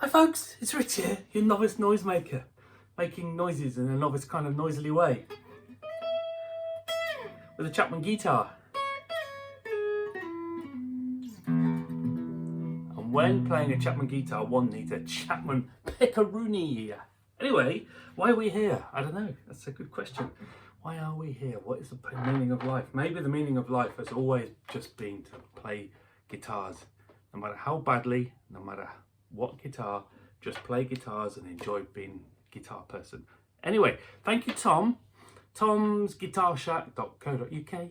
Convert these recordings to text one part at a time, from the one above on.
Hi folks, it's Rich here, your novice noisemaker, making noises in a novice kind of noisily way, with a Chapman guitar. And when playing a Chapman guitar, one needs a Chapman pepperoni. Anyway, why are we here? I don't know, that's a good question. Why are we here? What is the meaning of life? Maybe the meaning of life has always just been to play guitars. No matter how badly, no matter what guitar, just play guitars and enjoy being a guitar person. Anyway, thank you Tom. tomsguitarshack.co.uk.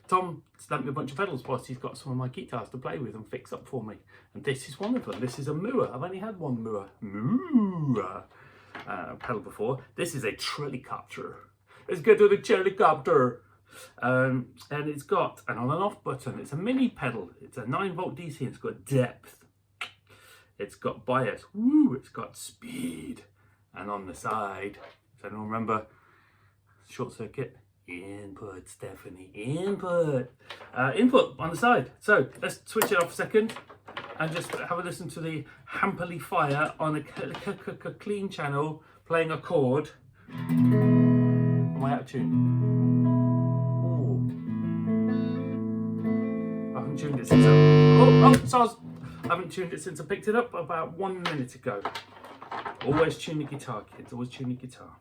Tom sent me a bunch of pedals whilst he's got some of my guitars to play with and fix up for me. And this is one of them. This is a Mooer. I've only had one Mooer pedal before. This is a Trelicopter. Let's go to the Trelicopter. And it's got an on and off button. It's a mini pedal. It's a 9-volt DC and it's got depth. It's got bias. Woo! It's got speed. And on the side, does anyone remember short circuit? Input, Stephanie, input. Input on the side. So let's switch it off a second and just have a listen to the Hamperly Fire on a clean channel playing a chord. Am I out of tune? Ooh. I haven't tuned it since I haven't tuned it since I picked it up about 1 minute ago. Always tune your guitar, kids. Always tune your guitar.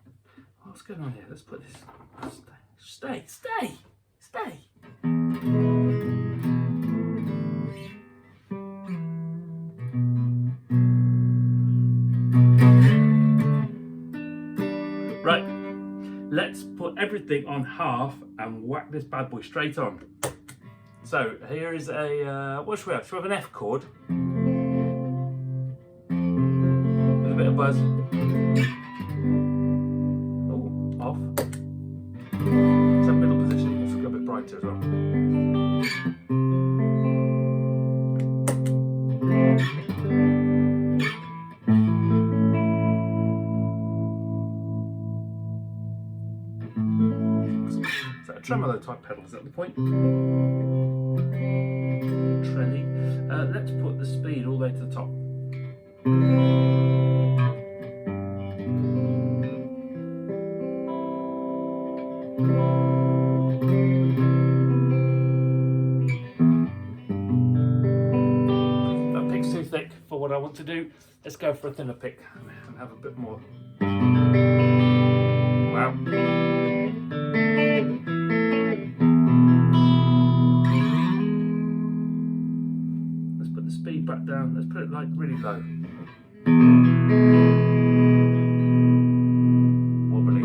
What's going on here? Let's put this. Stay. Right. Let's put everything on half and whack this bad boy straight on. So here is a, what should we have? Should we have an F chord? With a bit of buzz. Oh, off. It's a middle position, also got a bit brighter as well. Is that a tremolo type pedal? Is that the point? Trendy. Let's put the speed all the way to the top. That pick's too thick for what I want to do. Let's go for a thinner pick and have a bit more. Wow. Speed back down. Let's put it like really low. Wobbly.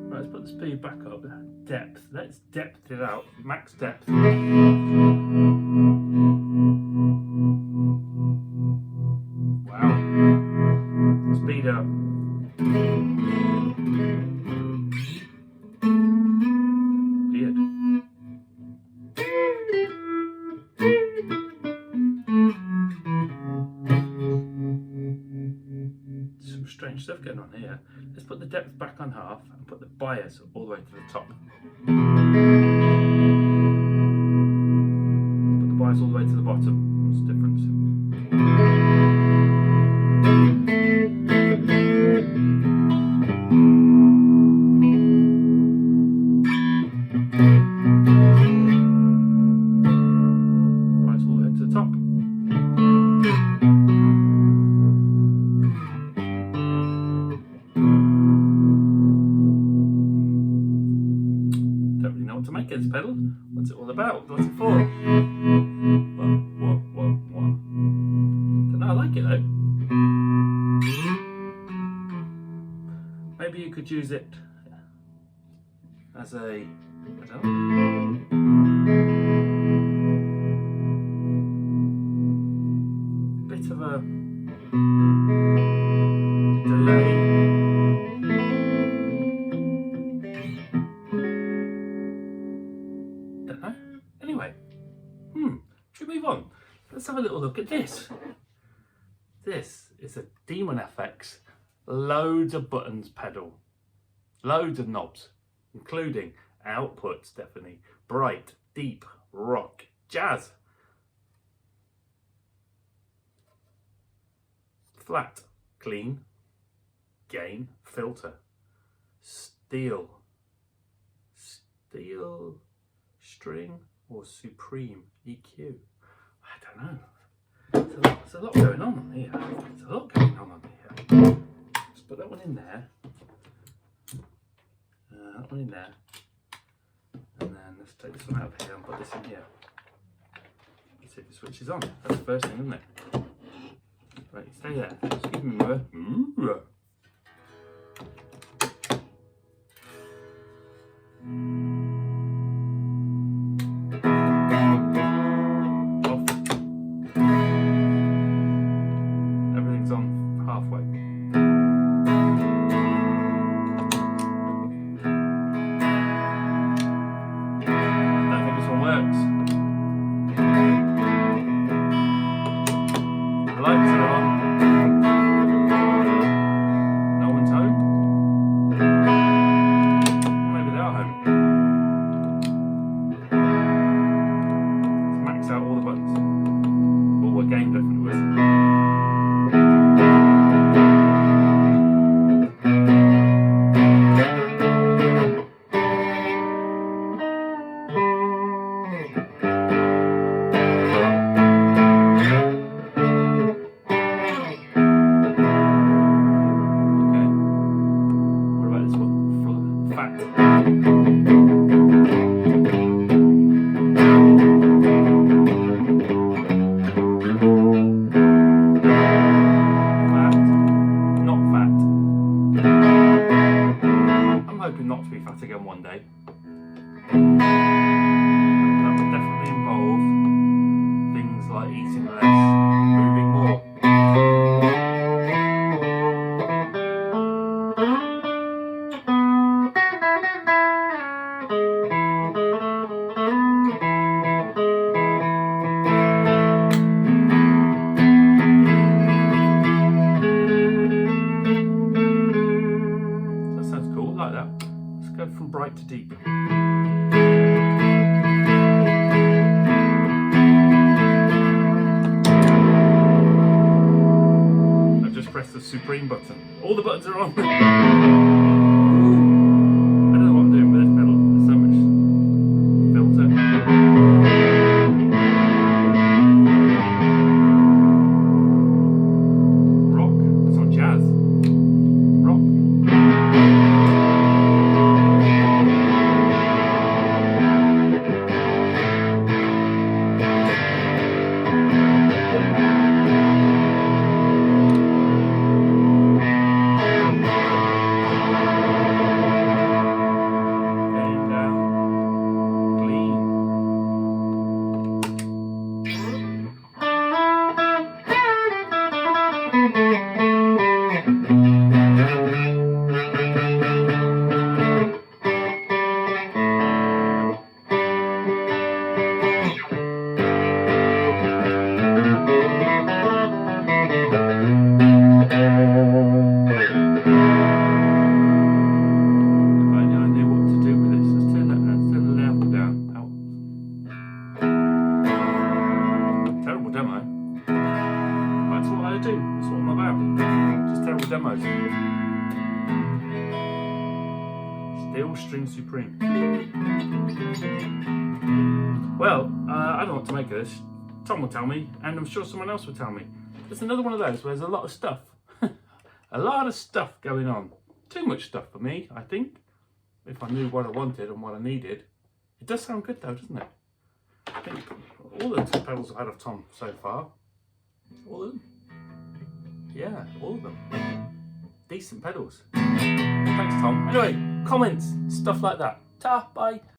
Right, let's put the speed back up. Depth. Let's depth it out. Max depth. Speed up. Weird. Some strange stuff going on here. Let's put the depth back on half and put the bias all the way to the top. Put the bias all the way to the bottom. What's the difference? To make this pedal. What's it all about? What's it for? What? Don't know, I like it though. Maybe you could use it as a, I don't know, bit of a delay. Anyway, should we move on? Let's have a little look at this. This is a DemonFX loads of buttons pedal, loads of knobs, including outputs, definitely, bright, deep, rock, jazz, flat, clean, gain, filter, steel, string, or supreme, EQ. I don't know. There's a lot going on here. There's a lot going on here. Let's put that one in there. That one in there. And then let's take this one out of here and put this in here. Let's see if it switches on. That's the first thing, isn't it? Right, stay there. Excuse me, Mooer. Again one day. That would definitely involve things like eating less, moving more. That sounds cool, I like that. Go from bright to deep. I've just pressed the Supreme button. All the buttons are on. I don't know what I'm doing with this pedal. There's so much filter. Rock. That's not jazz. Rock. Demos. Steel String Supreme. Well, I don't know what to make of this. Tom will tell me, and I'm sure someone else will tell me. It's another one of those where there's a lot of stuff. A lot of stuff going on. Too much stuff for me, I think. If I knew what I wanted and what I needed. It does sound good though, doesn't it? I think all the pedals I've had of Tom so far. All of them. Yeah, all of them. Decent pedals. Thanks, Tom. Anyway, comments, stuff like that. Ta, bye.